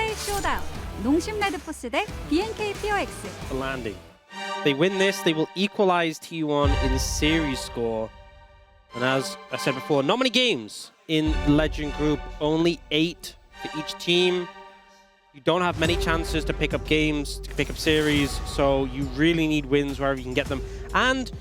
최후의 쇼다운 농심 레드포스 대 BNK POX. The landing. If they win this, they will equalize T1 in series score. And as I said before, not many games in the Legend Group, only 8 for each team. You don't have many chances to pick up games, to pick up series, so you really need wins wherever you can get them. And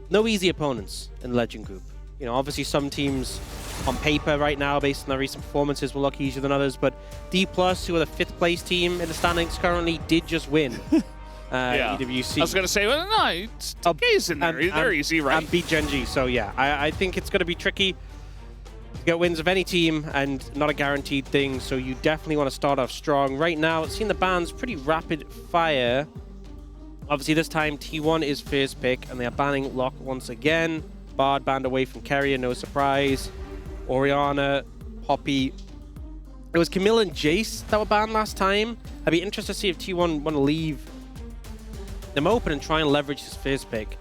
no easy opponents in the Legend Group. You know, obviously some teams on paper right now, based on their recent performances, will look easier than others, but D+, who are the 5th place team in the standings currently, did just win. EWC. I was going to say, well, no, it's TK's in there. They're easy, right? And beat Genji, so yeah, I think it's going to be tricky to get wins of any team and not a guaranteed thing, so you definitely want to start off strong. Right now, it's seen the bans pretty rapid fire. Obviously, this time T1 is first pick, and they are banning Lock once again. Bard banned away from Carrier, no surprise. Orianna, Poppy. It was Camille and Jace that were banned last time. I'd be interested to see if T1 want to leave them open and try and leverage his first pick.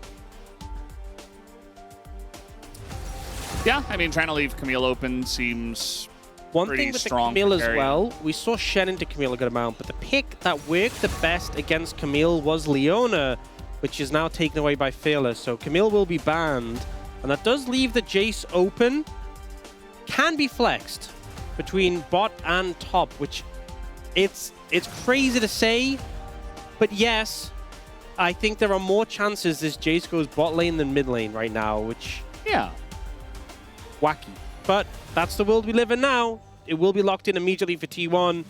Yeah, I mean, trying to leave Camille open seems One pretty thing with the strong Camille for as well, we saw Shen into Camille a good amount, but the pick that worked the best against Camille was Leona, which is now taken away by Fearless. So Camille will be banned, and that does leave the Jace open. Can be flexed between bot and top, which it's crazy to say, but yes, I think there are more chances this Jace goes bot lane than mid lane right now, which yeah, wacky. But that's the world we live in now. It will be locked in immediately for T1.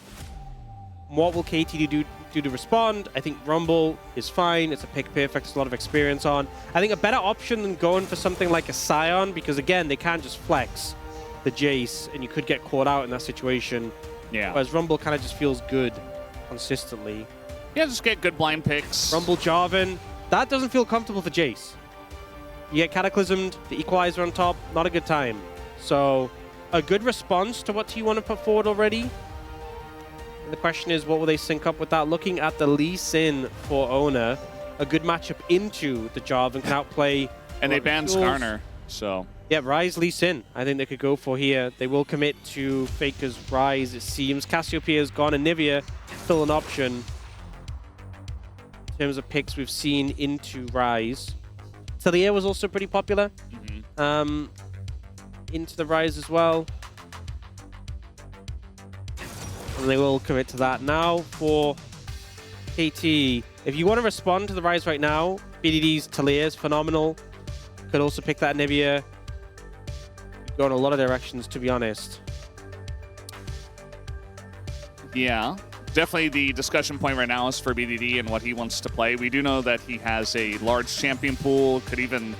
What will KT do to respond? I think Rumble is fine. It's a pick perfect. There's a lot of experience on. I think a better option than going for something like a Scion, because again, they can't just flex the Jace, and you could get caught out in that situation. Yeah. Whereas Rumble kind of just feels good consistently. Yeah, just get good blind picks. Rumble Jarvan, that doesn't feel comfortable for Jace. You get Cataclysmed, the Equalizer on top, not a good time. So, a good response to what T1 have put forward already. And the question is, what will they sync up with that? Looking at the Lee Sin for Oner, a good matchup into the Jarvan, can outplay. And they banned Skarner, so. Yeah, Ryze Lee Sin, I think they could go for here. They will commit to Faker's Ryze, it seems. Cassiopeia's gone, and Nivea still an option. In terms of picks we've seen into Ryze. Talia was also pretty popular. Into the Ryze as well. And they will commit to that. Now for KT. If you want to respond to the Ryze right now, BDD's Talia is phenomenal. Could also pick that Nivea. Go in a lot of directions, to be honest. Yeah. Definitely the discussion point right now is for BDD and what he wants to play. We do know that he has a large champion pool, could even,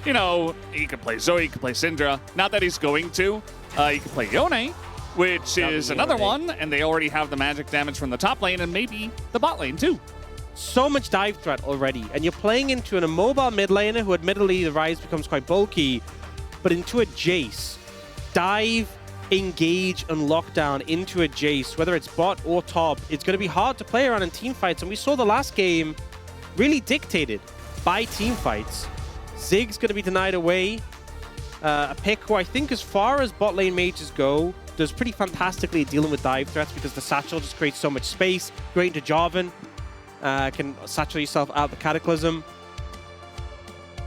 you know, he could play Zoe, he could play Syndra. Not that he's going to. He could play Yone, which is another one, and they already have the magic damage from the top lane and maybe the bot lane too. So much dive threat already, and you're playing into an immobile mid laner who admittedly the Ryze becomes quite bulky, but into a Jace. Dive, engage, and lockdown into a Jace, whether it's bot or top, it's going to be hard to play around in team fights, and we saw the last game really dictated by team fights. Zig's going to be denied away. A pick who I think, as far as bot lane mages go, does pretty fantastically dealing with dive threats because the satchel just creates so much space. Great into Jarvan. Can satchel yourself out the Cataclysm.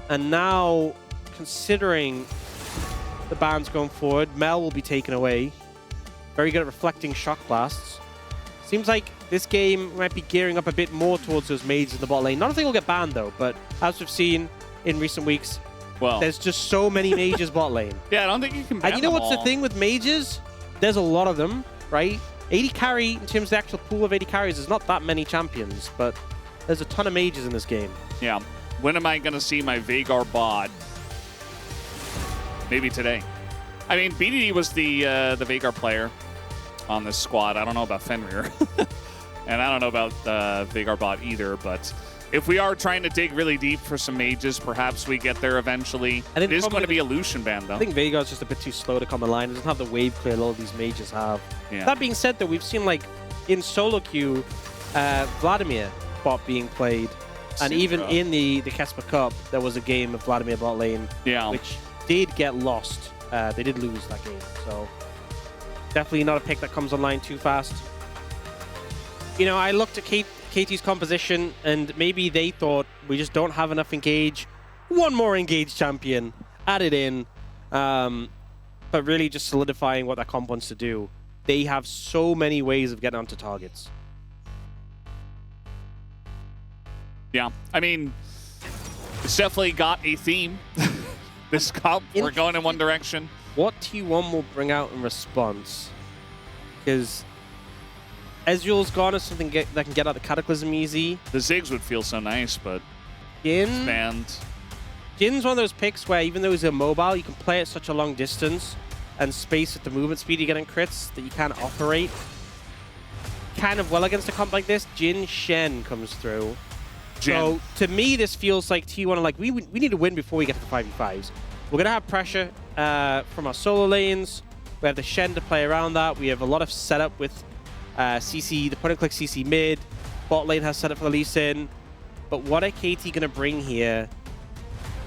And now, considering the bans going forward, Mel will be taken away. Very good at reflecting shock blasts. Seems like this game might be gearing up a bit more towards those mages in the bot lane. Not everything will get banned though, but as we've seen in recent weeks, well, there's just so many mages bot lane. Yeah, I don't think you can ban And you know them what's all. the thing with mages? There's a lot of them, right? 80 carry, in terms of the actual pool of 80 carries, there's not that many champions, but there's a ton of mages in this game. Yeah. When am I going to see my Veigar bot? Maybe today. I mean, BDD was the Veigar player on this squad. I don't know about Fenrir. And I don't know about Veigar bot either, but if we are trying to dig really deep for some mages, perhaps we get there eventually. It is going to be a Lucian ban, though. I think Veigar's just a bit too slow to come online. It doesn't have the wave clear a lot of these mages have. Yeah. That being said, though, we've seen, like, in solo queue, Vladimir bot being played. And even in the Kesper Cup, there was a game of Vladimir bot lane, which did get lost. They did lose that game, so definitely not a pick that comes online too fast. you know, I looked at KT's composition, and maybe they thought we just don't have enough engage. One more engage champion, add it in. But really just solidifying what that comp wants to do. They have so many ways of getting onto targets. Yeah, I mean, it's definitely got a theme. This comp, we're going in one direction. What T1 will bring out in response? Because Ezreal's gone as something that can get out the Cataclysm easy. The Ziggs would feel so nice, but Jhin, banned. Jin's one of those picks where even though he's immobile, you can play at such a long distance and space at the movement speed you get in crits that you can't operate kind of well against a comp like this. Jhin Shen comes through. So to me, this feels like T1 are like, we need to win before we get to the 5v5s. We're going to have pressure from our solo lanes. We have the Shen to play around that. We have a lot of setup with CC, the point-and-click CC mid. Bot lane has setup for the Lee Sin. But what are KT going to bring here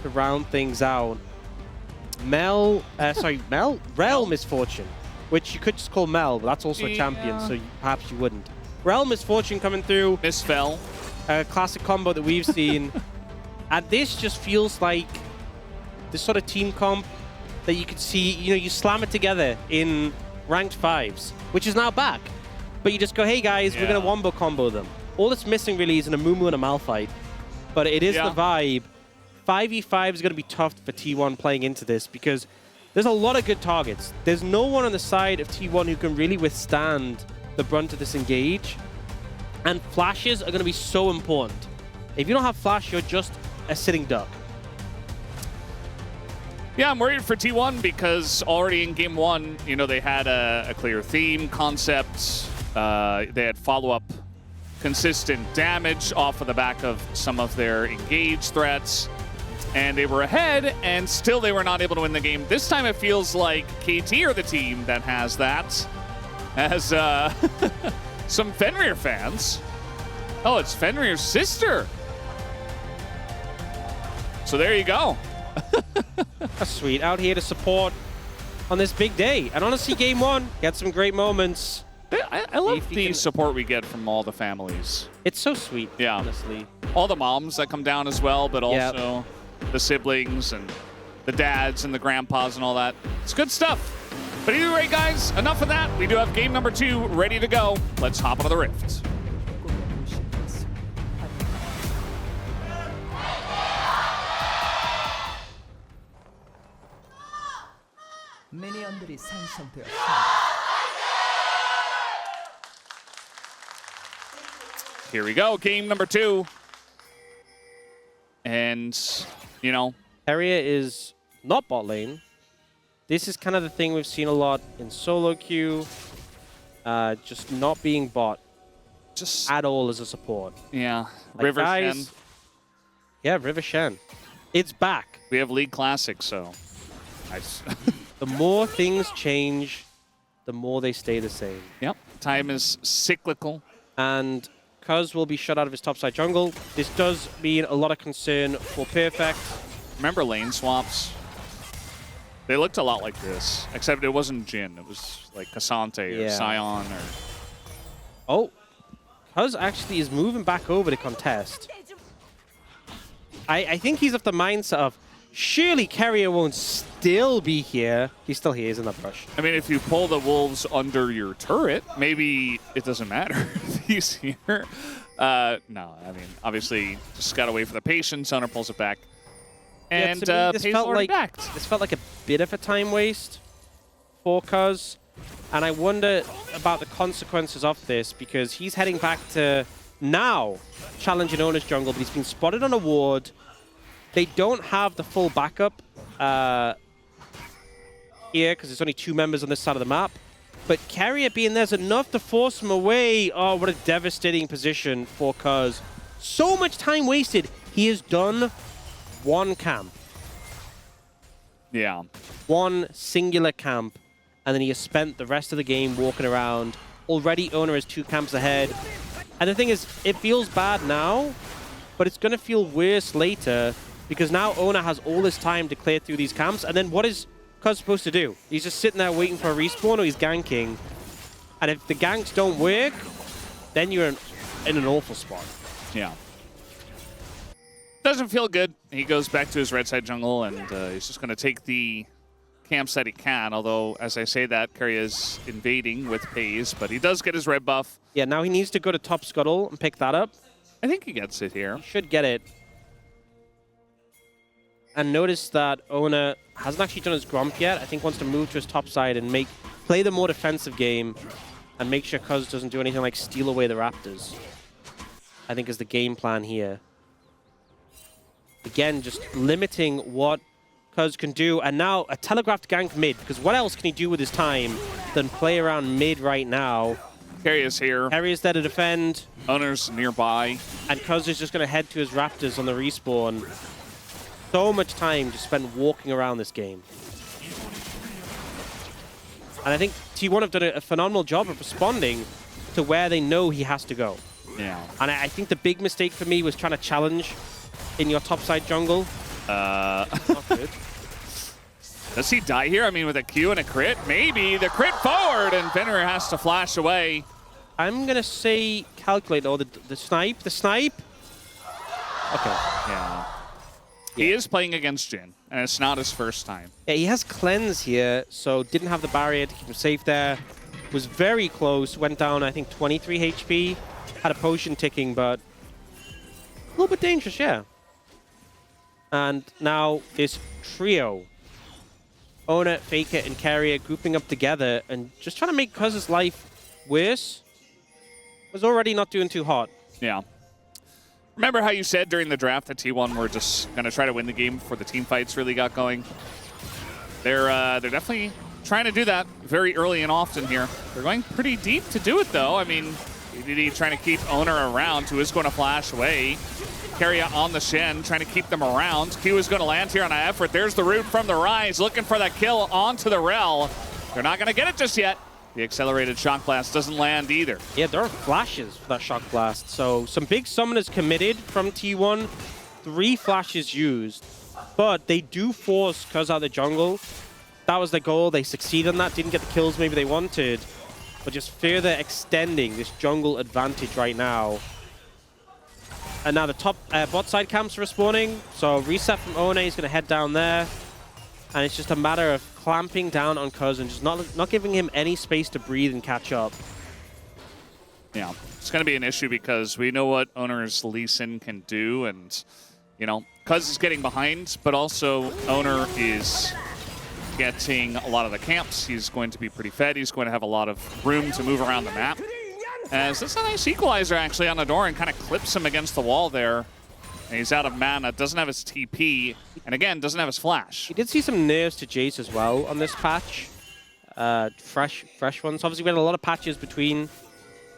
to round things out? Rel Misfortune, which you could just call Mel, but that's also a champion, so perhaps you wouldn't. Rel Misfortune coming through. Misfell. A classic combo that we've seen. And this just feels like this sort of team comp that you could see, you know, you slam it together in ranked 5s, which is now back. But you just go, hey guys, we're going to wombo combo them. All that's missing really is an Amumu and a Malphite. But it is the vibe. 5v5 is going to be tough for T1 playing into this because there's a lot of good targets. There's no one on the side of T1 who can really withstand the brunt of this engage. And flashes are going to be so important. If you don't have flash, you're just a sitting duck. Yeah, I'm worried for T1 because already in game 1, you know, they had a clear theme, concept. They had follow-up consistent damage off of the back of some of their engage threats. And they were ahead, and still they were not able to win the game. This time it feels like KT are the team that has that. As some Fenrir fans. Oh, it's Fenrir's sister. So there you go. That's sweet. Out here to support on this big day. And honestly, game 1, get some great moments. I love the support we get from all the families. It's so sweet, honestly. All the moms that come down as well, but also the siblings and the dads and the grandpas and all that. It's good stuff. But either way, guys, enough of that. We do have game number 2 ready to go. Let's hop onto the Rift. 미니언들이 생성되었습니다. Here we go, game number 2. And, you know, Area is not bot lane. This is kind of the thing we've seen a lot in solo queue. Just not being bot just at all as a support. Yeah, like River guys, Shen. Yeah, River Shen. It's back. We have League Classic, so nice. The more things change, the more they stay the same. Yep, time is cyclical. And Cuz will be shut out of his topside jungle. This does mean a lot of concern for Perfect. Remember lane swaps? They looked a lot like this, except it wasn't Jhin. It was like Cassante or Sion or... Oh, Cuz actually is moving back over to contest. I think he's of the mindset of, surely Carrier won't still be here. He's still here, he's in that brush. I mean, if you pull the wolves under your turret, maybe it doesn't matter if he's here. No, I mean, obviously, just gotta wait for the patience. Owner pulls it back. And this felt like a bit of a time waste for Cuz. And I wonder about the consequences of this, because he's heading back to now challenging Owner's jungle, but he's been spotted on a ward. They don't have the full backup here, because there's only 2 members on this side of the map. But Carrier being there's enough to force him away. Oh, what a devastating position for Cuz. So much time wasted. He has done 1 camp. Yeah. 1 singular camp. And then he has spent the rest of the game walking around. Already Owner is 2 camps ahead. And the thing is, it feels bad now, but it's going to feel worse later, because now Owner has all this time to clear through these camps. And then what is Cuz supposed to do? He's just sitting there waiting for a respawn, or he's ganking. And if the ganks don't work, then you're in an awful spot. Yeah. Doesn't feel good. He goes back to his red side jungle, and he's just going to take the camps that he can. Although, as I say that, Keria is invading with Pays, but he does get his red buff. Yeah, now he needs to go to top scuttle and pick that up. I think he gets it here. He should get it. And notice that Ona hasn't actually done his Gromp yet. I think wants to move to his top side and play the more defensive game and make sure Cuz doesn't do anything like steal away the Raptors. I think is the game plan here. Again, just limiting what Cuz can do. And now a telegraphed gank mid, because what else can he do with his time than play around mid right now? Keria's here. Keria's there to defend. Owner's nearby. And Cuz is just going to head to his Raptors on the respawn. So much time just spent walking around this game. And I think T1 have done a phenomenal job of responding to where they know he has to go. Yeah. And I think the big mistake for me was trying to challenge in your topside jungle. Not good. Does he die here? I mean, with a Q and a crit? Maybe. The crit forward, and Finner has to flash away. I'm going to say calculate, or the snipe. The snipe? Okay. Yeah. He is playing against Jhin, and it's not his first time. Yeah, he has cleanse here, so didn't have the barrier to keep him safe there. Was very close, went down, I think, 23 HP. Had a potion ticking, but a little bit dangerous, yeah. And now this trio, Ona, Faker, and Keria grouping up together and just trying to make Cuz's life worse. Was already not doing too hot. Yeah. Remember how you said during the draft that T1 were just going to try to win the game before the team fights really got going? They're definitely trying to do that very early and often here. They're going pretty deep to do it, though. I mean, BDD trying to keep Owner around, who is going to flash away. Keria on the Shen, trying to keep them around. Q is going to land here on an effort. There's the root from the Rise, looking for that kill onto the Rel. They're not going to get it just yet. The accelerated Shock Blast doesn't land either. Yeah, there are flashes for that Shock Blast. So some big summoners committed from T1. 3 flashes used. But they do force Cuz out of the jungle. That was their goal. They succeeded on that. Didn't get the kills maybe they wanted. But just further extending this jungle advantage right now. And now the top bot side camps are respawning. So reset from Ona. He's going to head down there. And it's just a matter of clamping down on Cuz and just not giving him any space to breathe and catch up. Yeah, it's going to be an issue because we know what Owner's Lee Sin can do, and, you know, Cuz is getting behind, but also Owner is getting a lot of the camps. He's going to be pretty fed. He's going to have a lot of room to move around the map. As that's a nice equalizer, actually, on the door and kind of clips him against the wall there. And he's out of mana, doesn't have his TP, and again, doesn't have his flash. He did see some nerfs to Jace as well on this patch. Fresh ones. Obviously, we had a lot of patches between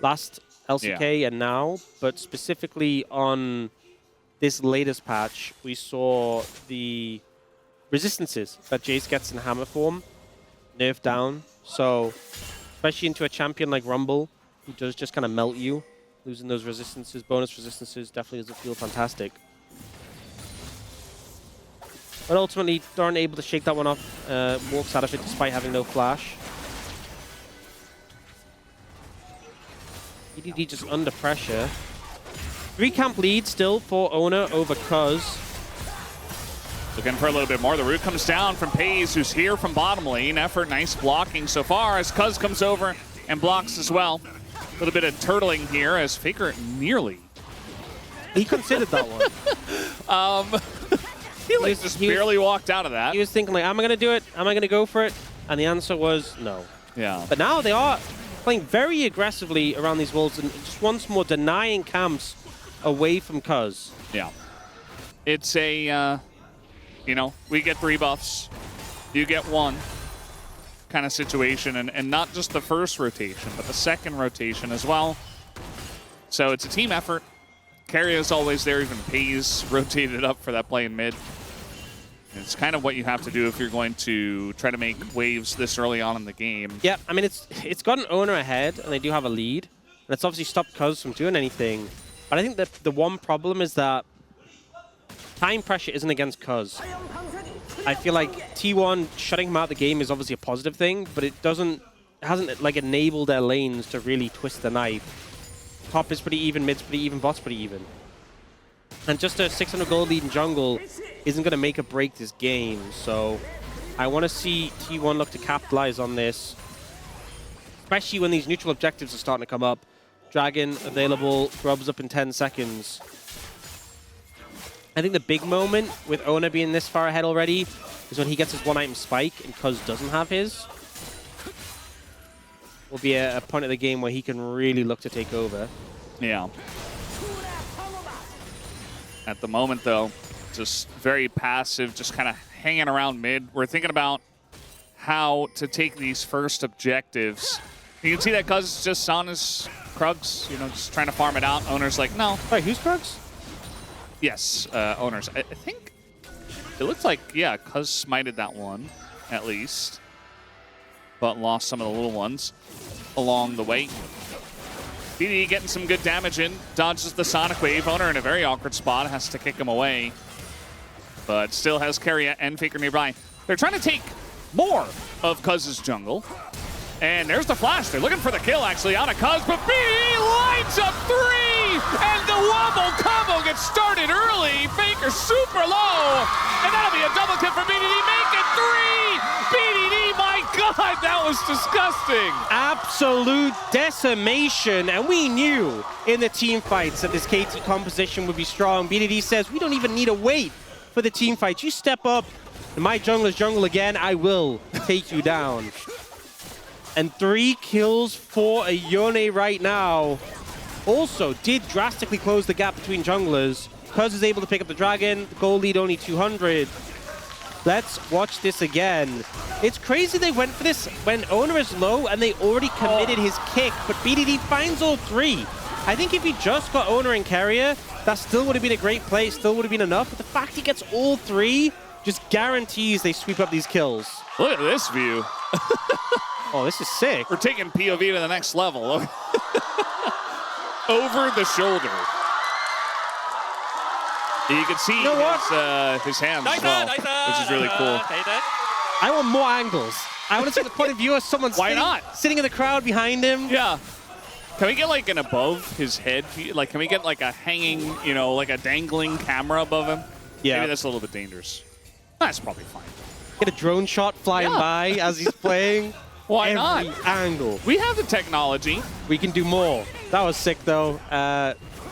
last LCK and now, but specifically on this latest patch, we saw the resistances that Jace gets in hammer form nerfed down. So, especially into a champion like Rumble, who does just kind of melt you. Losing those resistances, bonus resistances, definitely doesn't feel fantastic. But ultimately, aren't able to shake that one off. Walks out of it despite having no flash. EDD just under pressure. 3-camp lead still for Owner over Cuz. Looking for a little bit more. The root comes down from Pays, who's here from bottom lane. Effort, nice blocking so far as Cuz comes over and blocks as well. A little bit of turtling here as Faker nearly. He considered that one. He just barely walked out of that. He was thinking, like, am I going to do it? Am I going to go for it? And the answer was no. Yeah. But now they are playing very aggressively around these walls and just once more denying camps away from Cuz. Yeah. It's a, you know, we get 3 buffs, you get 1. Kind of situation, and not just the first rotation, but the second rotation as well. So it's a team effort. Keria is always there, even Pays rotated up for that play in mid. It's kind of what you have to do if you're going to try to make waves this early on in the game. Yeah, I mean, it's got an Owner ahead, and they do have a lead. And it's obviously stopped Cuz from doing anything. But I think that the one problem is that time pressure isn't against Cuz. I feel like T1 shutting him out of the game is obviously a positive thing, but it hasn't like enabled their lanes to really twist the knife top is pretty even, mid's pretty even, bot's pretty even. And just a 600 gold lead in jungle isn't going to make or break this game. So I want to see T1 look to capitalize on this, especially when these neutral objectives are starting to come up. Dragon available, Grub's up in 10 seconds. I think the big moment with Ona being this far ahead already is when he gets his one-item spike and Cuz doesn't have his. Will be a point of the game where he can really look to take over. Yeah. At the moment, though, just very passive, just kind of hanging around mid. We're thinking about how to take these first objectives. You can see that Cuz is just on his Krugs, you know, just trying to farm it out. Owner's like, no. Wait, who's Krugs? Yes, Owners. I think it looks like, yeah, Cuz smited that one, at least. But lost some of the little ones along the way. BDD getting some good damage in, dodges the Sonic Wave. Owner in a very awkward spot, has to kick him away. But still has Carry and Faker nearby. They're trying to take more of Cuz's jungle. And there's the flash. They're looking for the kill, actually, out of Cuz. But BDD lights up 3! And the wobble combo gets started early. Faker super low. And that'll be a double kill for BDD. Make it 3! BDD, my God, that was disgusting. Absolute decimation. And we knew in the team fights that this KT composition would be strong. BDD says, we don't even need to wait for the team fights. You step up in my jungler's jungle again, I will take you down. And 3 kills for a Yone right now. Also did drastically close the gap between junglers. Cuz is able to pick up the dragon. The goal lead only 200. Let's watch this again. It's crazy they went for this when Owner is low and they already committed his kick, but BDD finds all 3. I think if he just got Owner and Carrier, that still would have been a great play, still would have been enough. But the fact he gets all 3 just guarantees they sweep up these kills. Look at this view. Oh, this is sick. We're taking POV to the next level. Over the shoulder. You can see his hands as well, which is really cool. I want more angles. I want to see the point of view of someone sitting in the crowd behind him. Yeah. Can we get like an above his head? Like, can we get like a hanging, you know, like a dangling camera above him? Yeah. Maybe that's a little bit dangerous. That's probably fine. Get a drone shot flying by as he's playing. Why Every not? angle. We have the technology. We can do more. That was sick, though.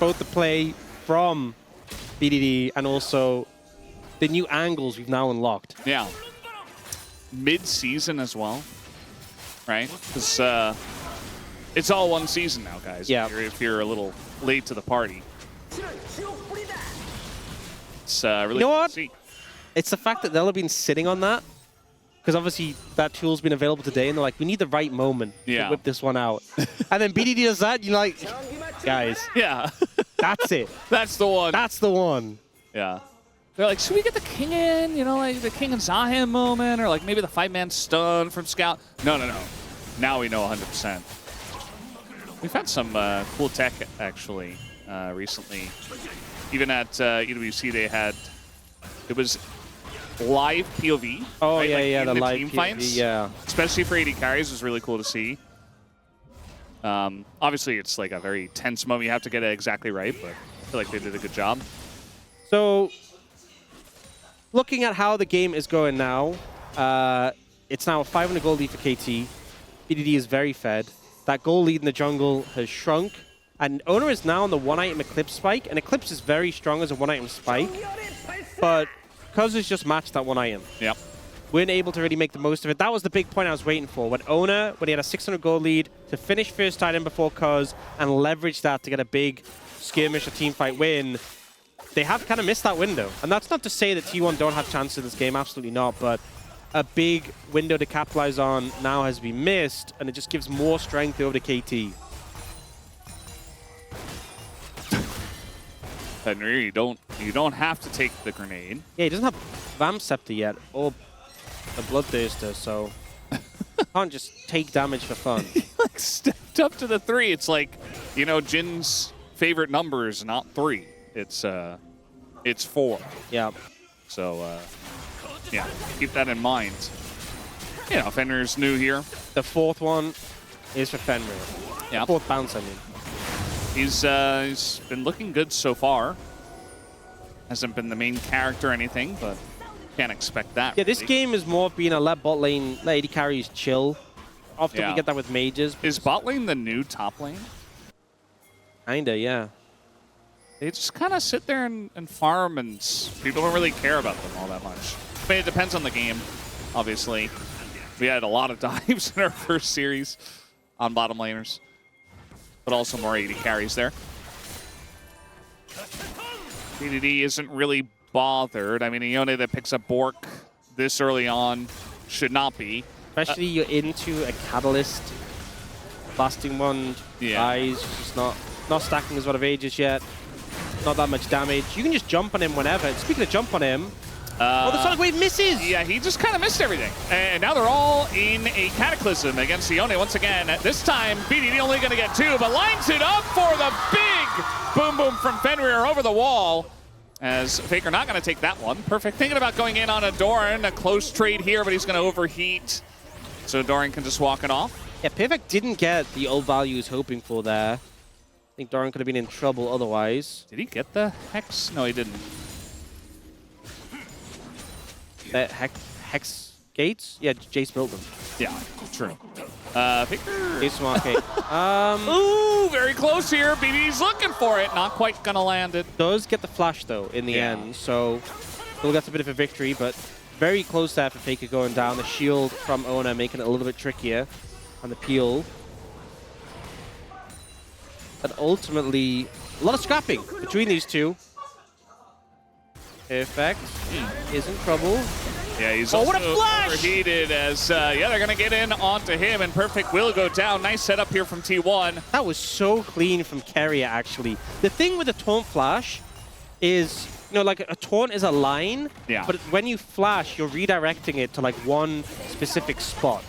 Both the play from BDD and also the new angles we've now unlocked. Yeah. Mid-season as well, right? Because it's all one season now, guys. Yeah. If you're a little late to the party. It's really cool to see. It's the fact that they'll have been sitting on that. Because obviously that tool's been available today, and they're like, we need the right moment to whip this one out. And then BDD does that, you're like, guys, that's it. That's the one. That's the one. Yeah. They're like, should we get the king in? You know, like the king and Zahem moment, or like maybe the 5-man stun from Scout? No. Now we know 100%. We've had some cool tech, actually, recently. Even at EWC, they had, it was live POV. Oh, right? yeah, like the live team POV, fights, yeah. especially for AD carries was really cool to see. Obviously, it's like a very tense moment. You have to get it exactly right, but I feel like they did a good job. So, looking at how the game is going now, it's now a 500 gold lead for KT. BDD is very fed. That gold lead in the jungle has shrunk. And Owner is now on the one-item Eclipse spike, and Eclipse is very strong as a one-item spike. But Cuz has just matched that one item. Yep. Weren't able to really make the most of it. That was the big point I was waiting for. When he had a 600 gold lead to finish first item before Cuz and leverage that to get a big skirmish or teamfight win, they have kind of missed that window. And that's not to say that T1 don't have chances in this game, absolutely not, but a big window to capitalize on now has been missed, and it just gives more strength over to KT. Henry, you don't have to take the grenade. Yeah, he doesn't have Vamp Scepter yet, or a Bloodthirster, so can't just take damage for fun. He like stepped up to the 3. It's like, you know, Jin's favorite number is not 3. It's 4. Yeah. So yeah, keep that in mind. You know, Fenrir's new here. The 4th one is for Fenrir. Yeah. 4th bounce, I mean. He's been looking good so far. Hasn't been the main character or anything, but can't expect that. Yeah, this really. game is more being a let bot lane, let AD carries chill. Often we get that with mages. Is bot lane the new top lane? Kinda, yeah. They just kind of sit there and farm, and people don't really care about them all that much. I mean, it depends on the game, obviously. We had a lot of dives in our first series on bottom laners, but also more AD carries there. BDD isn't really bothered. I mean, Ione that picks up Bork this early on should not be. Especially you're into a catalyst. Blasting one dies, just not stacking as well of ages yet. Not that much damage. You can just jump on him whenever. Speaking of jump on him, oh, the Sonic Wave misses! Yeah, he just kind of missed everything. And now they're all in a Cataclysm against Ione once again. This time, BDD only going to get 2, but lines it up for the big boom boom from Fenrir over the wall. As Faker not going to take that one. Perfect. Thinking about going in on a Doran. A close trade here, but he's going to overheat. So Doran can just walk it off. Yeah, Perfect didn't get the old value he was hoping for there. I think Doran could have been in trouble otherwise. Did he get the Hex? No, he didn't. That Hex Gates? Yeah, Jace built them. Yeah, true. Faker. Jace from Arcade. Ooh, very close here. BD's looking for it. Not quite going to land it. Does get the flash, though, in the end. So still gets a bit of a victory, but very close there for Faker going down. The shield from Ona making it a little bit trickier on the peel. But ultimately, a lot of scrapping between these two. Perfect is in trouble. Yeah, he's what a also flash! overheated as, yeah, they're going to get in onto him, and Perfect will go down. Nice setup here from T1. That was so clean from Keria, actually. The thing with the taunt flash is, you know, like a taunt is a line, but when you flash, you're redirecting it to like one specific spot.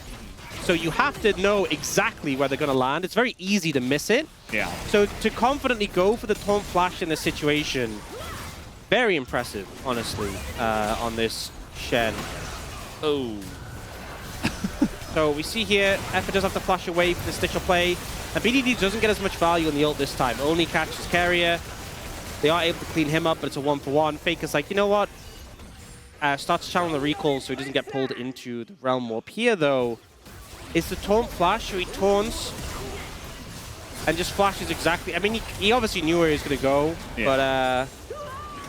So you have to know exactly where they're going to land. It's very easy to miss it. Yeah. So to confidently go for the taunt flash in this situation, very impressive, honestly, on this Shen. Oh. So we see here, Effa does have to flash away for the Stitcher play. And BDD doesn't get as much value on the ult this time. Only catches Carrier. They are able to clean him up, but it's a 1-for-1. Faker's like, you know what? Starts to channel the recall so he doesn't get pulled into the Realm Warp. Here, though, is the taunt flash, so he taunts and just flashes exactly. I mean, he obviously knew where he was going to go, but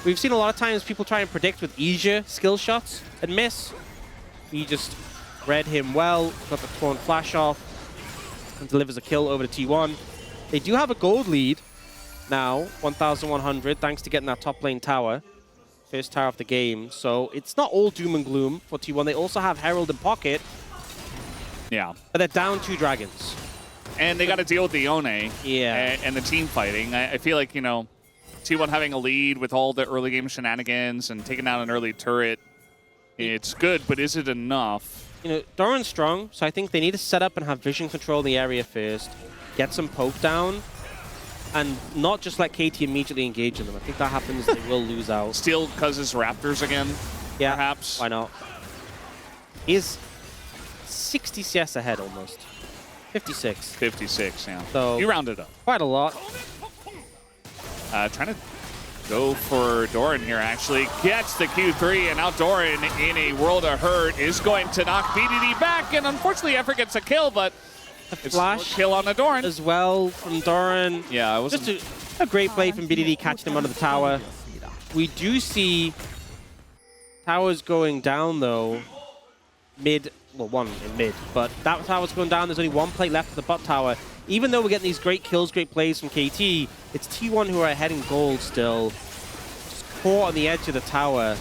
we've seen a lot of times people try and predict with easier skill shots and miss. He just read him well, got the taunt flash off, and delivers a kill over to T1. They do have a gold lead now, 1,100, thanks to getting that top lane tower. First tower of the game, so it's not all doom and gloom for T1. They also have Herald in pocket. Yeah. But they're down 2 dragons. And they got to deal with the Ione and the team fighting. I feel like, you know, T1 having a lead with all the early game shenanigans and taking out an early turret, it's good, but is it enough? You know, Doran's strong, so I think they need to set up and have vision control in the area first, get some poke down, and not just let KT immediately engage in them. I think that happens, they will lose out. Steal Cuz's Raptors again, perhaps? Why not? He's 60 CS ahead almost. 56. 56, yeah. So you rounded up. Quite a lot. Trying to go for Doran here, actually. Gets the Q3, and now Doran in a world of hurt is going to knock BDD back, and unfortunately Effa gets a kill, but it's a kill on the Doran. As well from Doran. Yeah, it was just a great play from BDD catching him under the tower. We do see towers going down, though. Mid, well, one in mid, but that tower's going down. There's only one plate left of the bot tower. Even though we're getting these great kills, great plays from KT, it's T1 who are ahead in gold still. Just caught on the edge of the tower.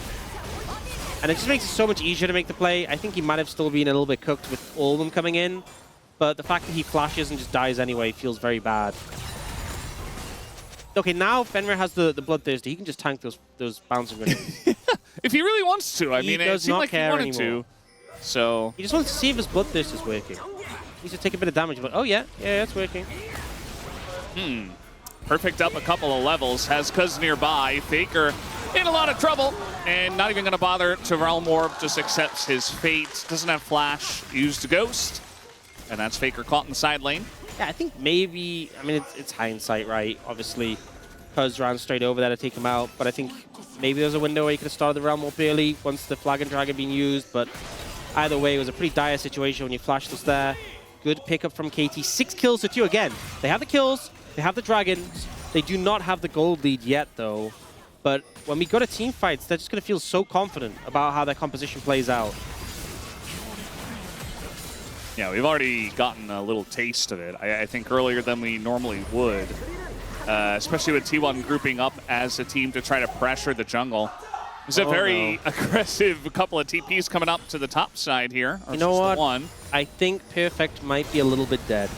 And it just makes it so much easier to make the play. I think he might have still been a little bit cooked with all of them coming in, but the fact that he flashes and just dies anyway feels very bad. Okay, now Fenrir has the Bloodthirsty. He can just tank those bouncing grenades. If he really wants to. I mean, it seemed like he wanted anymore. to. So he just wants to see if his Bloodthirst is working. He needs to take a bit of damage, but oh yeah, it's working. Perfect up a couple of levels. Has Cuz nearby. Faker in a lot of trouble, and not even going to bother to Realm Warp. Just accepts his fate. Doesn't have flash. Used Ghost, and that's Faker caught in the side lane. Yeah, I think maybe, I mean, it's hindsight, right? Obviously, Cuz ran straight over there to take him out, but I think maybe there's a window where he could have started the realm more early once the flag and drag had been used, but either way, it was a pretty dire situation when you flashed us there. Good pickup from KT. 6 kills to 2 again. They have the kills, they have the dragons. They do not have the gold lead yet, though. But when we go to team fights, they're just going to feel so confident about how their composition plays out. Yeah, we've already gotten a little taste of it. I think earlier than we normally would, especially with T1 grouping up as a team to try to pressure the jungle. There's a very aggressive couple of TPs coming up to the top side here. You know what? I think Perfect might be a little bit dead.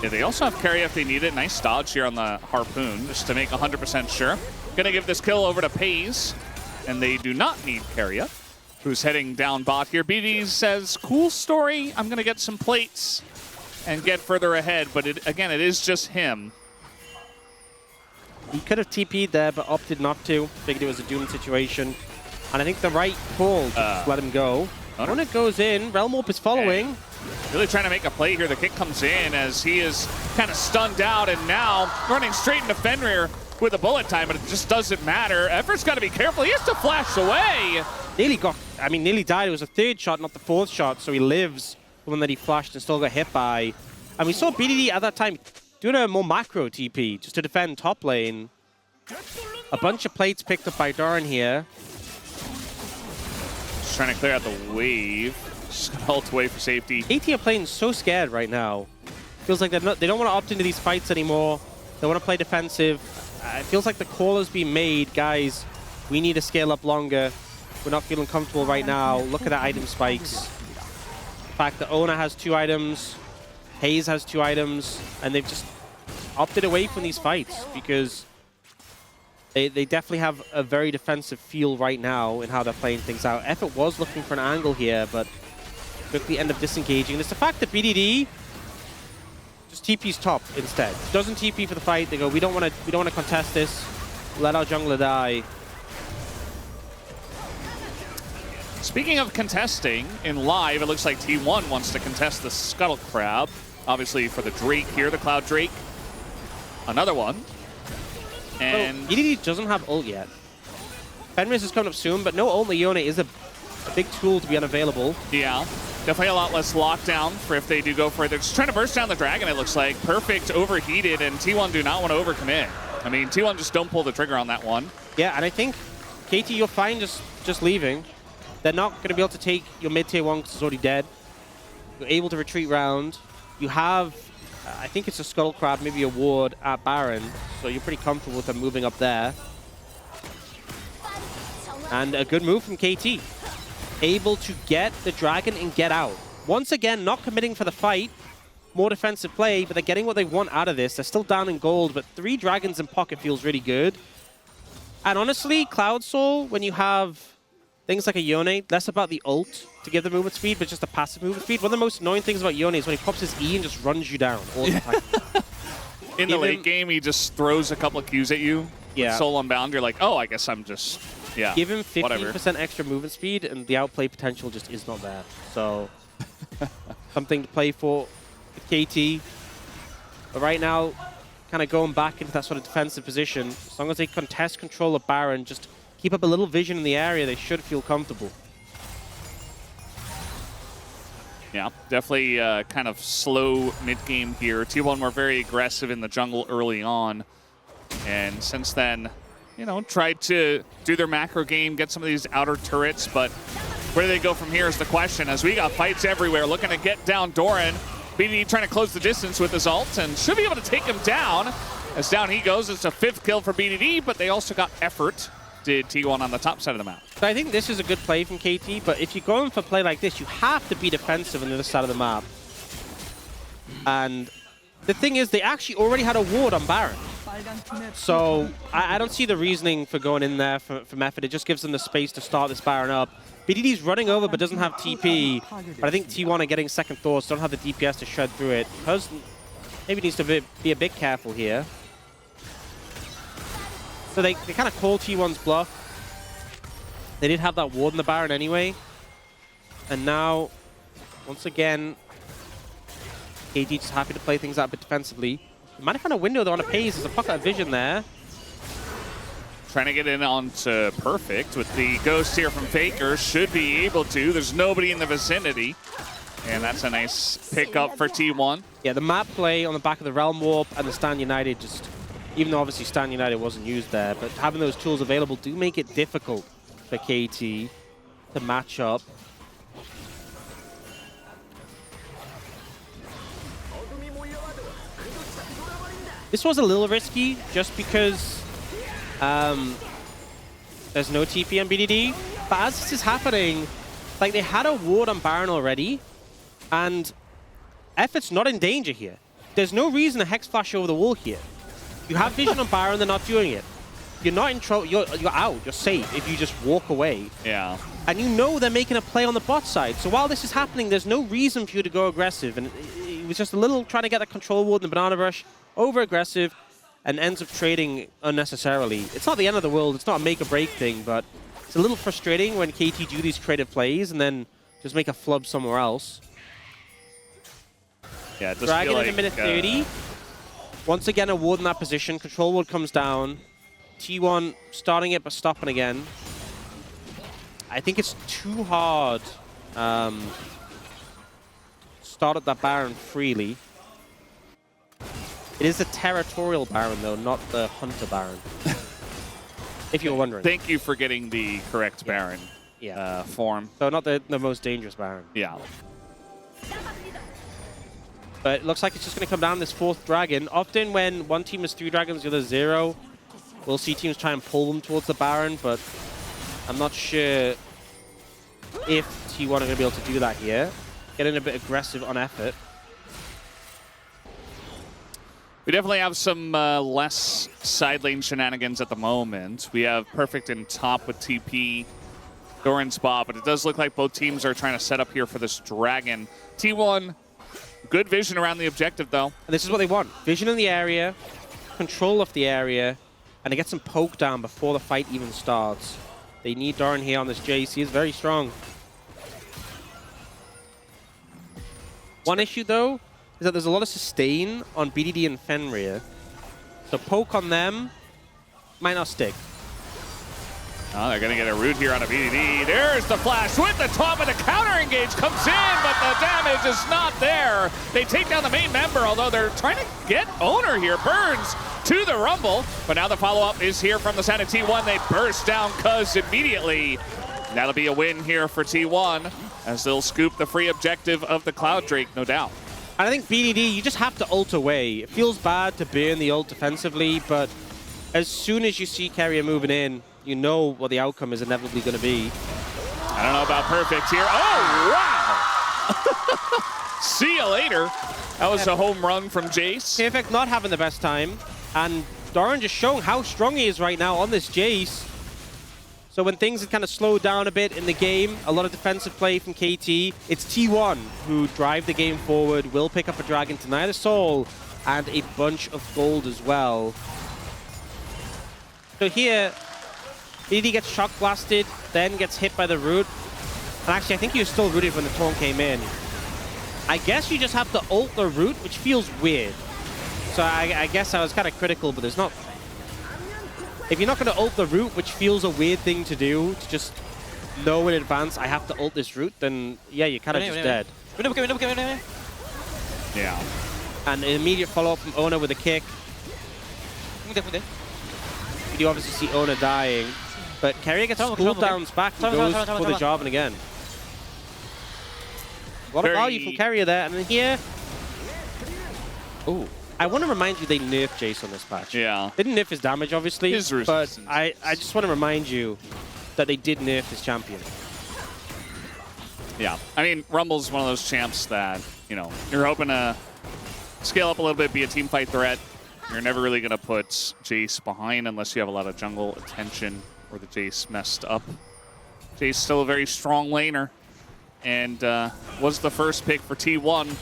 Yeah, they also have carry if they need it. Nice dodge here on the Harpoon, just to make 100% sure. Gonna give this kill over to Pays, and they do not need carry up. Who's heading down bot here. BD says, cool story. I'm gonna get some plates and get further ahead, but again, it is just him. He could have TP'd there, but opted not to. Figured it was a doomed situation. And I think the right call to just let him go. When it goes in, Realm Warp is following. Really trying to make a play here. The kick comes in as he is kind of stunned out, and now running straight into Fenrir with a bullet time, but it just doesn't matter. Everett's got to be careful. He has to flash away. Nearly died. It was a 3rd shot, not the 4th shot, so he lives the one that he flashed and still got hit by. And we saw BDD at that time doing a more macro TP just to defend top lane. A bunch of plates picked up by Doran here. Just trying to clear out the wave. Just gonna ult away for safety. KT are playing so scared right now. Feels like they don't want to opt into these fights anymore. They want to play defensive. It feels like the call has been made. Guys, we need to scale up longer. We're not feeling comfortable right now. Look at the item spikes. In fact, the owner has 2 items. Hayes has 2 items. And they've just opted away from these fights because they definitely have a very defensive feel right now in how they're playing things out. Effort was looking for an angle here, but quickly end up disengaging. And it's the fact that BDD just TP's top instead. Doesn't TP for the fight. They go, we don't want to contest this. Let our jungler die. Speaking of contesting, in live, it looks like T1 wants to contest the Scuttle Crab. Obviously for the Drake here, the Cloud Drake. Another one. And BDD doesn't have ult yet. Fenris is coming up soon, but no ult Leone is a big tool to be unavailable. Yeah, definitely a lot less lockdown for if they do go for it. They're just trying to burst down the dragon, it looks like. Perfect overheated, and T1 do not want to overcommit. I mean, T1 just don't pull the trigger on that one. Yeah, and I think, KT, you're fine just leaving. They're not going to be able to take your mid-tier one because it's already dead. You're able to retreat round. You have, I think it's a Scuttle Crab, maybe a ward at Baron, so you're pretty comfortable with them moving up there. And a good move from KT. Able to get the dragon and get out. Once again, not committing for the fight. More defensive play, but they're getting what they want out of this. They're still down in gold, but 3 dragons in pocket feels really good. And honestly, Cloud Soul, when you have things like a Yone, less about the ult to give the movement speed, but just the passive movement speed. One of the most annoying things about Yone is when he pops his E and just runs you down all the time. In the late game, he just throws a couple of Qs at you. Yeah. Soul Unbound, you're like, oh, I guess I'm just, yeah. Give him 15% whatever. extra movement speed, and the outplay potential just is not there. So, something to play for with KT. But right now, kind of going back into that sort of defensive position. As long as they contest control of Baron, just keep up a little vision in the area, they should feel comfortable. Yeah, definitely kind of slow mid-game here. T1 were very aggressive in the jungle early on. And since then, you know, tried to do their macro game, get some of these outer turrets, but where do they go from here is the question, as we got fights everywhere, looking to get down Doran. BD trying to close the distance with his ult, and should be able to take him down. As down he goes, it's a 5th kill for BDD, but they also got effort. Did T1 on the top side of the map. So I think this is a good play from KT, but if you're going for a play like this, you have to be defensive on the other side of the map. And the thing is, they actually already had a ward on Baron. So I don't see the reasoning for going in there for method. It just gives them the space to start this Baron up. BDD's running over but doesn't have TP. But I think T1 are getting second thoughts, don't have the DPS to shred through it. Cuz maybe needs to be a bit careful here. So they kind of call T1's bluff. They did have that ward in the Baron anyway. And now, once again, KT just happy to play things out a bit defensively. We might have found a window though on a Paze. There's a pocket of vision there. Trying to get in onto Perfect with the ghost here from Faker. Should be able to. There's nobody in the vicinity. And that's a nice pickup for T1. Yeah, the map play on the back of the Realm Warp and the Stand United just, even though obviously Stand United wasn't used there, but having those tools available do make it difficult for KT to match up. This was a little risky just because there's no TP on BDD, but as this is happening, like they had a ward on Baron already, and Effort's not in danger here. There's no reason to Hex Flash over the wall here. You have vision on Baron, they're not doing it. You're not in trouble, you're out, you're safe if you just walk away. Yeah. And you know they're making a play on the bot side, so while this is happening, there's no reason for you to go aggressive, and it was just a little trying to get that control ward in the Banana Rush, over-aggressive, and ends up trading unnecessarily. It's not the end of the world, it's not a make-or-break thing, but it's a little frustrating when KT do these creative plays and then just make a flub somewhere else. Yeah, it does Dragon feel like, in a minute 30. Once again, a ward in that position. Control ward comes down. T1 starting it but stopping again. I think it's too hard. Started that Baron freely. It is the territorial Baron, though, not the Hunter Baron. If you were wondering. Thank you for getting the correct Baron form. So not the most dangerous Baron. Yeah. But it looks like it's just going to come down this fourth dragon. Often when one team has 3 dragons, the other 0, we'll see teams try and pull them towards the Baron, but I'm not sure if T1 are going to be able to do that here. Getting a bit aggressive on Effort. We definitely have some less side lane shenanigans at the moment. We have Perfect in top with TP, Doran spot, but it does look like both teams are trying to set up here for this dragon. T1, good vision around the objective, though. And this is what they want. Vision in the area, control of the area, and to get some poke down before the fight even starts. They need Doran here on this Jace. He is very strong. One issue, though, is that there's a lot of sustain on BDD and Fenrir. So poke on them might not stick. Oh, they're going to get a root here on a BDD. There's the flash with the top, and the counter engage comes in, but the damage is not there. They take down the main member, although they're trying to get owner here. Burns to the Rumble, but now the follow-up is here from the side of T1. They burst down Cuz immediately. That'll be a win here for T1 as they'll scoop the free objective of the Cloud Drake, no doubt. And I think BDD, you just have to ult away. It feels bad to burn the ult defensively, but as soon as you see carrier moving in, you know what the outcome is inevitably going to be. I don't know about Perfect here. Oh, wow! See you later. That was a home run from Jace. Perfect not having the best time, and Doran just showing how strong he is right now on this Jace. So when things have kind of slowed down a bit in the game, a lot of defensive play from KT, it's T1 who drive the game forward, will pick up a dragon, deny the soul, and a bunch of gold as well. So here, BD gets shock blasted, then gets hit by the root. And actually, I think he was still rooted when the taunt came in. I guess you just have to ult the root, which feels weird. So I guess I was kind of critical, but there's not... If you're not going to ult the root, which feels a weird thing to do, to just know in advance, I have to ult this root, then yeah, you're kind of just dead. Yeah. And an immediate follow-up from Ona with a kick. You do obviously see Ona dying, but carrier gets cooldowns back and goes for the Jarvan again. A lot of value from carrier there, and then here... Ooh. I want to remind you they nerfed Jace on this patch. Yeah. They didn't nerf his damage, obviously, but I just want to remind you that they did nerf his champion. Yeah. I mean, Rumble's one of those champs that, you know, you're hoping to scale up a little bit, be a team fight threat. You're never really going to put Jace behind unless you have a lot of jungle attention or the Jace messed up. Jace still a very strong laner and was the first pick for T1.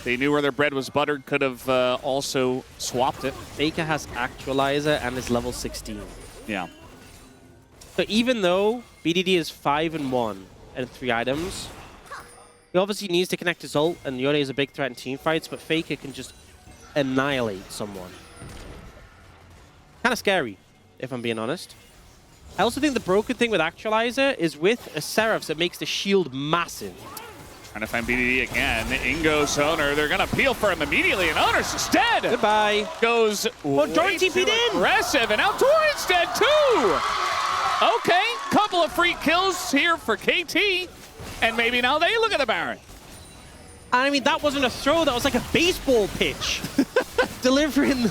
They knew where their bread was buttered, could have also swapped it. Faker has Actualizer and is level 16. Yeah. So even though BDD is 5-1 and 3 items, He obviously needs to connect his ult, and Yone is a big threat in team fights, but Faker can just annihilate someone. Kind of scary, if I'm being honest. I also think the broken thing with Actualizer is with a Seraphs, it makes the shield massive. Trying to find BDD again. Ingo's Owner. They're going to peel for him immediately, and Owner's just dead. Goodbye. Goes Doran TP'd in. Aggressive, and now Doran's dead too. Okay, couple of free kills here for KT, and maybe now they look at the Baron. I mean, that wasn't a throw. That was like a baseball pitch. Delivering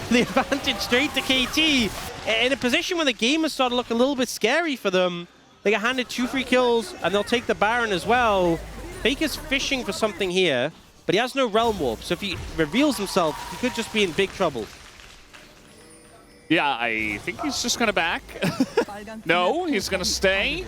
the advantage straight to KT. In a position where the game has started to look a little bit scary for them. They get handed 2 free kills, and they'll take the Baron as well. Faker's fishing for something here, but he has no Realm Warp, so if he reveals himself, he could just be in big trouble. Yeah, I think he's just going to back. No, he's going to stay.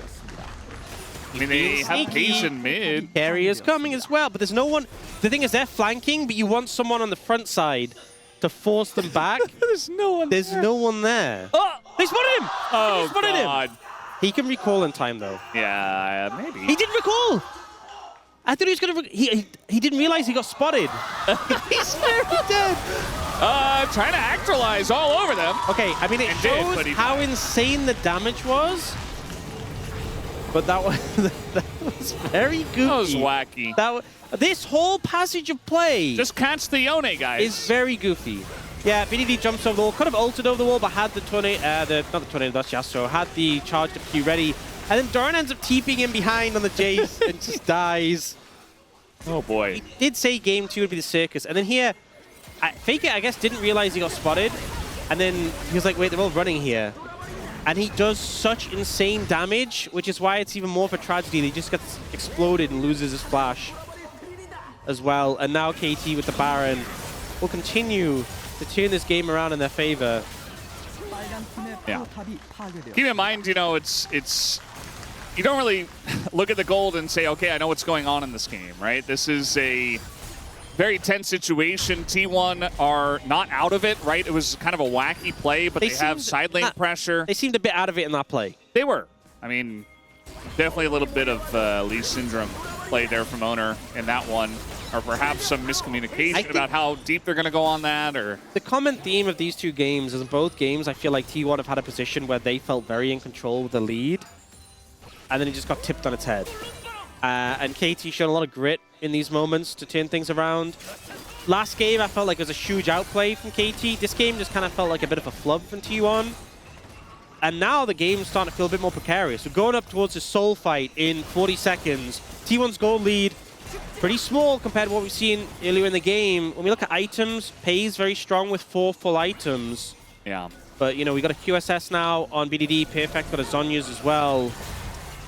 I mean, they have Cage in mid. Carry is coming as well, but there's no one. The thing is, they're flanking, but you want someone on the front side to force them back. There's no one There's there. no one there. Oh! They spotted him! Oh, they spotted God. him! He can recall in time, though. Yeah, maybe. He didn't recall! I thought he was going to... He didn't realize he got spotted. He's very dead. Trying to actualize all over them. Okay, I mean, it shows how insane the damage was. But that was, that was very goofy. That was wacky. This whole passage of play... Just catch the Yone, guys. ...is very goofy. Yeah, BDD jumps over the wall, could have ulted over the wall, but had the tornado, not the tornado, that's Yasuo, had the charged up Q ready. And then Doran ends up TPing in behind on the Jace and just dies. Oh boy. He did say game 2 would be the circus. And then here, Faker, I guess, didn't realize he got spotted. And then he was like, wait, they're all running here. And he does such insane damage, which is why it's even more of a tragedy. He just gets exploded and loses his flash as well. And now KT with the Baron will continue to turn this game around in their favor. Yeah. Keep in mind, you know, it's you don't really look at the gold and say, okay, I know what's going on in this game, right? This is a very tense situation. T1 are not out of it, right? It was kind of a wacky play, but they have side lane pressure. They seemed a bit out of it in that play. They were. I mean, definitely a little bit of Lee syndrome play there from Owner in that one. Or perhaps some miscommunication about how deep they're going to go on that, or... The common theme of these two games is in both games, I feel like T1 have had a position where they felt very in control with the lead, and then it just got tipped on its head. And KT showed a lot of grit in these moments to turn things around. Last game, I felt like it was a huge outplay from KT. This game just kind of felt like a bit of a flub from T1. And now the game's starting to feel a bit more precarious. We're going up towards a soul fight in 40 seconds. T1's gold lead, pretty small compared to what we've seen earlier in the game. When we look at items, Pei's very strong with 4 full items. Yeah. But, you know, we got a QSS now on BDD. Perfect got a Zhonya's as well.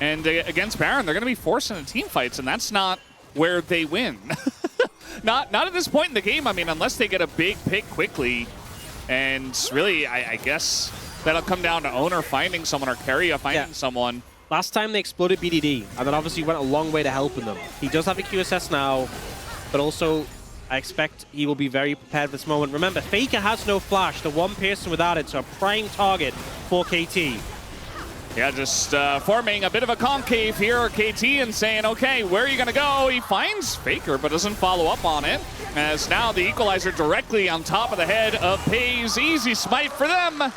And against Baron, they're going to be forced into team fights, and that's not where they win. not at this point in the game. I mean, unless they get a big pick quickly. And really, I guess that'll come down to Owner finding someone or Keria finding someone. Last time they exploded BDD, and then obviously went a long way to helping them. He does have a QSS now, but also I expect he will be very prepared for this moment. Remember, Faker has no flash, the one person without it, so a prime target for KT. Yeah, just forming a bit of a concave here, KT, and saying, okay, where are you going to go? He finds Faker, but doesn't follow up on it, as now the equalizer directly on top of the head of Pei's. Easy smite for them.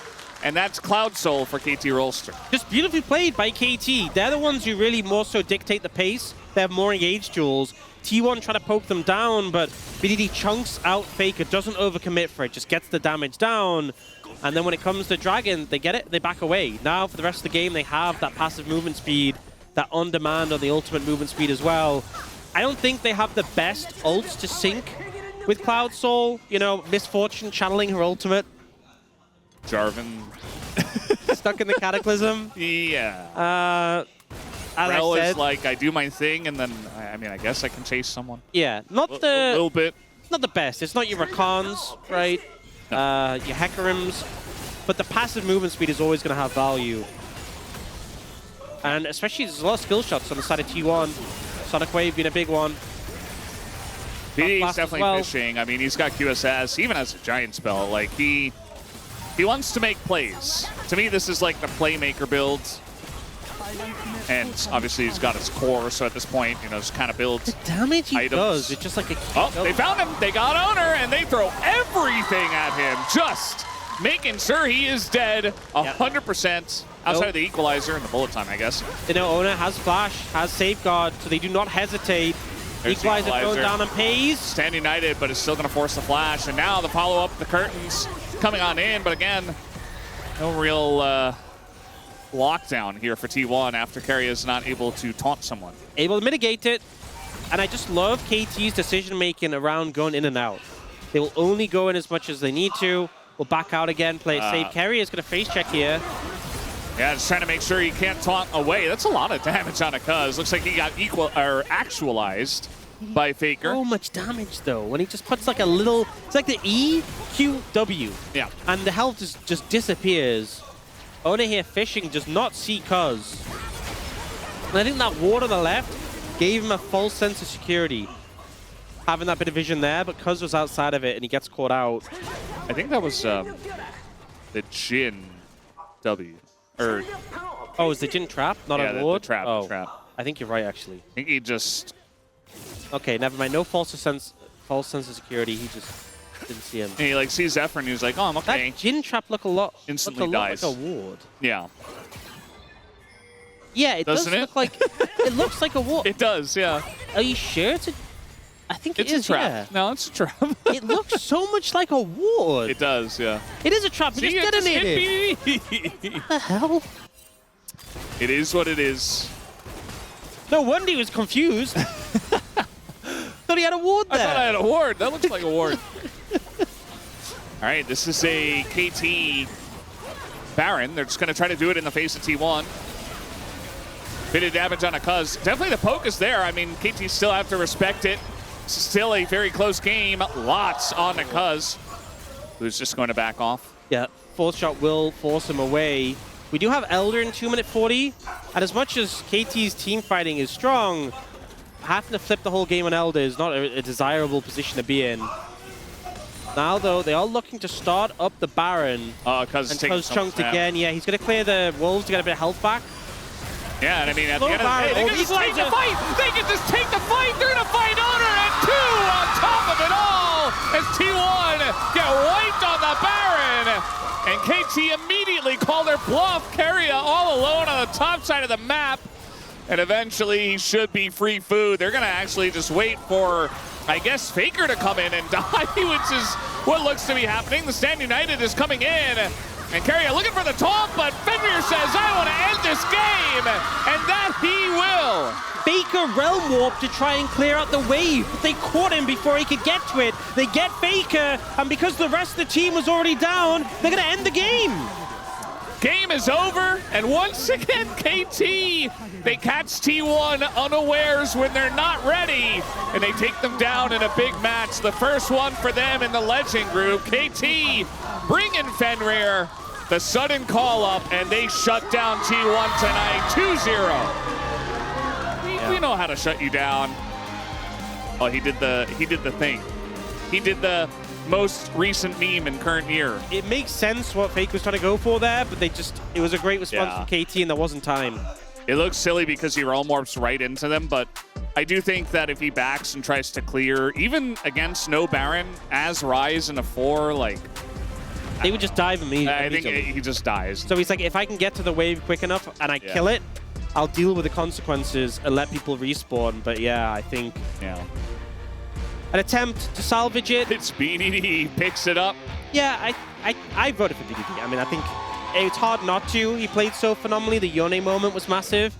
And that's Cloud Soul for KT Rolster. Just beautifully played by KT. They're the ones who really more so dictate the pace. They have more engaged duels. T1 try to poke them down, but BDD chunks out Faker, doesn't overcommit for it, just gets the damage down. And then when it comes to Dragon, they get it, they back away. Now for the rest of the game, they have that passive movement speed, that on-demand on the ultimate movement speed as well. I don't think they have the best ults to sync with Cloud Soul. You know, Misfortune channeling her ultimate. Jarvan. Stuck in the Cataclysm. Yeah. As Rel I said, is like, I do my thing, and then, I mean, I guess I can chase someone. Yeah, not A the... little bit. Not the best. It's not your Rakans, right? Your Hekarims. But the passive movement speed is always going to have value. And especially, there's a lot of skill shots on the side of T1. Sonic Wave being a big one. BD's definitely fishing. I mean, he's got QSS, even as a giant spell. Like, he wants to make plays. To me, this is like the playmaker build. And obviously he's got his core, so at this point, you know, just kind of builds Damage he items. does, it's just like a... Oh, they found him. They got Owner, and they throw everything at him, just making sure he is dead 100%. Outside of the equalizer and the bullet time, I guess. You know, Owner has flash, has safeguard, so they do not hesitate. There's Equalizer thrown down and pays. Stand United, but it's still going to force the flash. And now the follow-up, the curtains coming on in. But again, no real lockdown here for T1 after Carry is not able to taunt someone. Able to mitigate it. And I just love KT's decision-making around going in and out. They will only go in as much as they need to. Will back out again, play it safe. Carry is going to face check here. Yeah, just trying to make sure he can't taunt away. That's a lot of damage on a Cuz. Looks like he got actualized by Faker. So much damage though. When he just puts like a little, it's like the E, Q, W. Yeah. And the health just disappears. Owner here fishing does not see Cuz. And I think that ward on the left gave him a false sense of security. Having that bit of vision there, but Cuz was outside of it and he gets caught out. I think that was the Jin W. Or, oh, is the Jin trap, not a ward? The trap, oh, the trap. I think you're right, actually. I think he just... Okay, never mind. No false sense of security. He just didn't see him. And he like sees Zephyr and he's like, oh, I'm okay. That Jin trap look a lot. Instantly dies. dies. Like a ward. Yeah. Yeah, it Doesn't does look like. It looks like a ward. It does, yeah. Are you sure it's a? I think it's it is, a trap. yeah. No, it's a trap. It looks so much like a ward. It does, yeah. It is a trap. It just detonated. What the hell? It is what it is. No wonder he was confused. Thought he had a ward there. I thought I had a ward. That looks like a ward. All right, this is a KT Baron. They're just going to try to do it in the face of T1. Bit of damage on a Cuz. Definitely the poke is there. I mean, KT still have to respect it. Still a very close game. Lots on the Cuz, who's just going to back off. Yeah, fourth shot will force him away. We do have Elder in 2 minute 40, and as much as KT's team fighting is strong, having to flip the whole game on Elder is not a desirable position to be in. Now, though, they are looking to start up the Baron. Cuz and Cuz chunked again. Yeah, he's going to clear the Wolves to get a bit of health back. Yeah, and I mean, at the end of the day, they Oh, can just take the fight. They can just take the fight. They're going to fight Owner and 2 on top of it all as T1 get wiped on the Baron. And KT immediately call their bluff. Carry all alone on the top side of the map. And eventually he should be free food. They're going to actually just wait for, I guess, Faker to come in and die, which is what looks to be happening. The Stand United is coming in. And Carrier looking for the taunt, but Fenrir says, I want to end this game. And that he will. Faker Realm Warp to try and clear out the wave. They caught him before he could get to it. They get Faker, and because the rest of the team was already down, they're going to end the game. Game is over, and once again, KT, they catch T1 unawares when they're not ready, and they take them down in a big match. The first one for them in the Legend group. KT bring in Fenrir, the sudden call-up, and they shut down T1 tonight, 2-0. We know how to shut you down. Oh, he did the thing. He did the most recent meme in current year. It makes sense what Fake was trying to go for there, but it was a great response from KT and there wasn't time. It looks silly because he realm warps right into them, but I do think that if he backs and tries to clear, even against no Baron, as Rise in a 4, like... They would just dive immediately. I think he just dies. So he's like, if I can get to the wave quick enough and I kill it, I'll deal with the consequences and let people respawn. But yeah, I think... Yeah. An attempt to salvage it. It's BDD, picks it up. Yeah, I voted for BDD. I mean, I think it's hard not to. He played so phenomenally. The Yone moment was massive.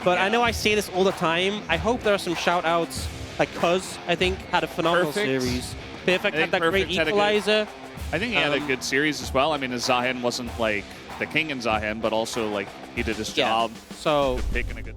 But I know I say this all the time. I hope there are some shout-outs. Like Cuz, I think, had a phenomenal series. Perfect had that great equalizer. I think he had a good series as well. I mean, Zahen wasn't like the king in Zahen, but also like he did his job. So picking a good